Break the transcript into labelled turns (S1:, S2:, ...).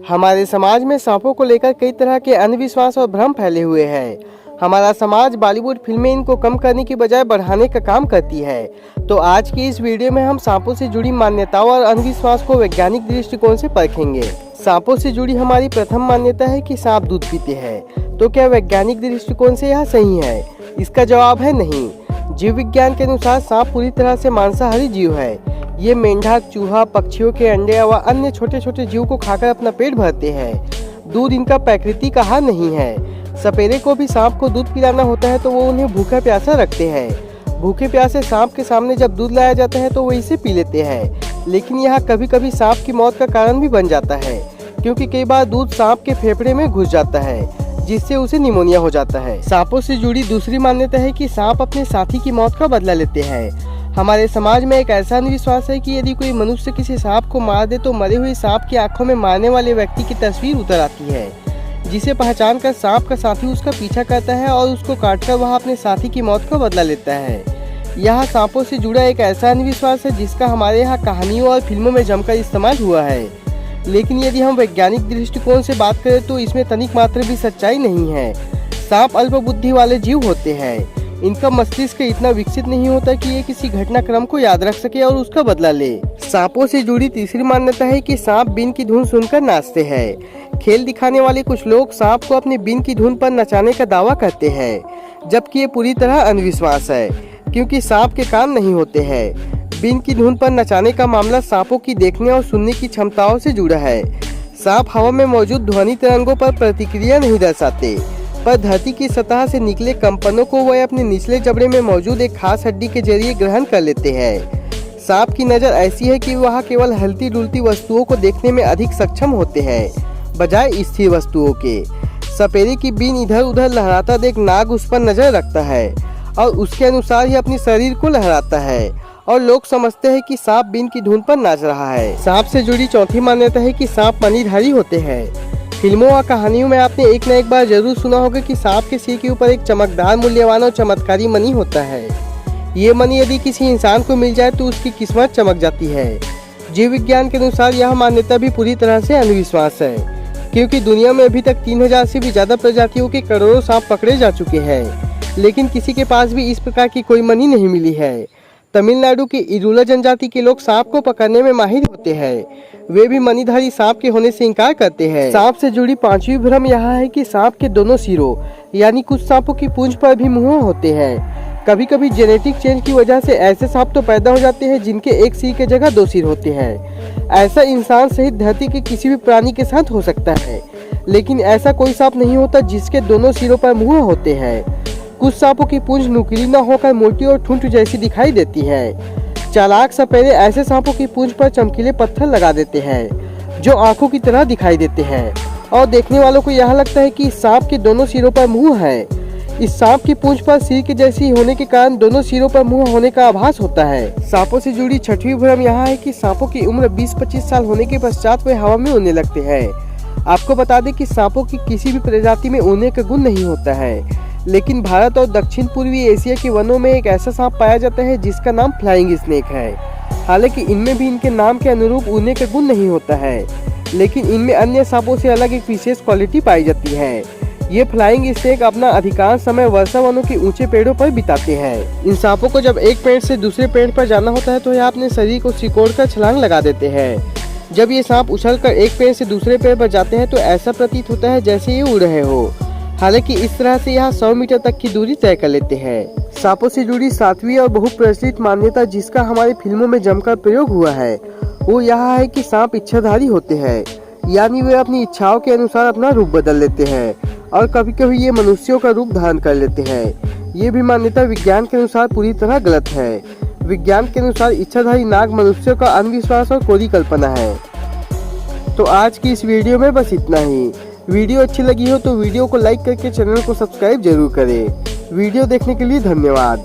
S1: हमारे समाज में सांपों को लेकर कई तरह के अंधविश्वास और भ्रम फैले हुए हैं। हमारा समाज बॉलीवुड फिल्में इनको कम करने की बजाय बढ़ाने का काम करती है। तो आज की इस वीडियो में हम सांपों से जुड़ी मान्यताओं और अंधविश्वास को वैज्ञानिक दृष्टिकोण से परखेंगे। सांपों से जुड़ी हमारी प्रथम मान्यता है कि सांप दूध पीते हैं। तो क्या वैज्ञानिक दृष्टिकोण से यह सही है? इसका जवाब है नहीं। जीव विज्ञान के अनुसार सांप पूरी तरह से मांसाहारी जीव है। ये मेंढक, चूहा, पक्षियों के अंडे व अन्य छोटे छोटे जीव को खाकर अपना पेट भरते हैं। दूध इनका प्राकृतिक आहार नहीं है। सपेरे को भी सांप को दूध पिलाना होता है तो वो उन्हें भूखा प्यासा रखते हैं। भूखे प्यासे सांप के सामने जब दूध लाया जाता है तो वो इसे पी लेते हैं। लेकिन यह कभी कभी सांप की मौत का कारण भी बन जाता है, क्योंकि कई बार दूध सांप के फेफड़े में घुस जाता है, जिससे उसे निमोनिया हो जाता है। सांपों से जुड़ी दूसरी मान्यता है कि सांप अपने साथी की मौत का बदला लेते हैं। हमारे समाज में एक ऐसा अंधविश्वास है कि यदि कोई मनुष्य किसी सांप को मार दे तो मरे हुए सांप की आंखों में मारने वाले व्यक्ति की तस्वीर उतर आती है, जिसे पहचान कर सांप का साथी उसका पीछा करता है और उसको काटकर वह अपने साथी की मौत का बदला लेता है। यह सांपों से जुड़ा एक ऐसा अंधविश्वास है जिसका हमारे यहाँ कहानियों और फिल्मों में जमकर इस्तेमाल हुआ है। लेकिन यदि हम वैज्ञानिक दृष्टिकोण से बात करें तो इसमें तनिक मात्र भी सच्चाई नहीं है। सांप अल्प बुद्धि वाले जीव होते हैं। इनका मस्तिष्क इतना विकसित नहीं होता कि ये किसी घटनाक्रम को याद रख सके और उसका बदला ले। सांपों से जुड़ी तीसरी मान्यता है कि सांप बीन की धुन सुनकर नाचते हैं। खेल दिखाने वाले कुछ लोग सांप को अपनी बीन की धुन पर नचाने का दावा करते हैं, जबकि ये पूरी तरह अंधविश्वास है, क्योंकि सांप के कान नहीं होते हैं। बीन की धुन पर नचाने का मामला सांपों की देखने और सुनने की क्षमताओं से जुड़ा है। सांप हवा में मौजूद ध्वनि तरंगों पर प्रतिक्रिया नहीं दर्शाते, पर धरती की सतह से निकले कंपनों को वह अपने निचले जबड़े में मौजूद एक खास हड्डी के जरिए ग्रहण कर लेते हैं। सांप की नज़र ऐसी है कि वह केवल हिलती डुलती वस्तुओं को देखने में अधिक सक्षम होते हैं, बजाय स्थिर वस्तुओं के। सपेरे की बीन इधर उधर लहराता देख नाग उस पर नजर रखता है और उसके अनुसार ही अपने शरीर को लहराता है, और लोग समझते हैं कि सांप बीन की धुन पर नाच रहा है। सांप से जुड़ी चौथी मान्यता है कि सांप मणिधारी होते हैं। फिल्मों और कहानियों में आपने एक न एक बार जरूर सुना होगा कि सांप के सिर के ऊपर एक चमकदार, मूल्यवान और चमत्कारी मणि होता है। ये मणि यदि किसी इंसान को मिल जाए तो उसकी किस्मत चमक जाती है। जीव विज्ञान के अनुसार यह मान्यता भी पूरी तरह से अंधविश्वास है, क्योंकि दुनिया में अभी तक 3000 से भी ज्यादा प्रजातियों के करोड़ों सांप पकड़े जा चुके हैं, लेकिन किसी के पास भी इस प्रकार की कोई मणि नहीं मिली है। तमिलनाडु की इरुला जनजाति के लोग सांप को पकड़ने में माहिर होते हैं। वे भी मणिधारी सांप के होने से इंकार करते हैं। सांप से जुड़ी पांचवी भ्रम यह है कि सांप के दोनों सिरों यानी कुछ सांपों की पूंछ पर भी मुंह होते हैं। कभी कभी जेनेटिक चेंज की वजह से ऐसे सांप तो पैदा हो जाते हैं जिनके एक सिर के जगह दो सिर होते हैं। ऐसा इंसान सहित धरती के किसी भी प्राणी के साथ हो सकता है, लेकिन ऐसा कोई सांप नहीं होता जिसके दोनों सिरों पर मुंह होते हैं। कुछ सांपों की पूंछ नुकीली न होकर मोटी और ठूंठ जैसी दिखाई देती है। चालाक सपेरे ऐसे सांपों की पूंछ पर चमकीले पत्थर लगा देते हैं जो आंखों की तरह दिखाई देते हैं, और देखने वालों को यह लगता है कि सांप के दोनों सिरों पर मुंह है। इस सांप की पूंछ पर सिर के जैसी होने के कारण दोनों सिरों पर मुंह होने का आभास होता है। सांपों से जुड़ी छठवीं भ्रम यह है कि सांपों की उम्र 20-25 साल होने के पश्चात वे हवा में उड़ने लगते हैं। आपको बता दें कि सांपों की किसी भी प्रजाति में उड़ने का गुण नहीं होता है, लेकिन भारत और दक्षिण पूर्वी एशिया के वनों में एक ऐसा सांप पाया जाता है जिसका नाम फ्लाइंग स्नेक है। हालांकि इनमें भी इनके नाम के अनुरूप उड़ने का गुण नहीं होता है, लेकिन इनमें अन्य सांपों से अलग एक विशेष क्वालिटी पाई जाती है। ये फ्लाइंग स्नेक अपना अधिकांश समय वर्षा वनों के ऊंचे पेड़ों पर बिताते हैं। इन सांपों को जब एक पेड़ से दूसरे पेड़ पर जाना होता है तो यह अपने शरीर को सिकोड़ कर छलांग लगा देते हैं। जब ये सांप उछलकर एक पेड़ से दूसरे पेड़ पर जाते हैं तो ऐसा प्रतीत होता है जैसे ये उड़ रहे हो। हालांकि इस तरह से यह 100 मीटर तक की दूरी तय कर लेते हैं। सांपों से जुड़ी सातवीं और बहुप्रचलित मान्यता जिसका हमारी फिल्मों में जमकर प्रयोग हुआ है वो यह है कि सांप इच्छाधारी होते हैं, यानी वे अपनी इच्छाओं के अनुसार अपना रूप बदल लेते हैं और कभी कभी ये मनुष्यों का रूप धारण कर लेते हैं। ये भी मान्यता विज्ञान के अनुसार पूरी तरह गलत है। विज्ञान के अनुसार इच्छाधारी नाग मनुष्यों का अंधविश्वास और कोरी कल्पना है। तो आज की इस वीडियो में बस इतना ही। वीडियो अच्छी लगी हो तो वीडियो को लाइक करके चैनल को सब्सक्राइब जरूर करें। वीडियो देखने के लिए धन्यवाद।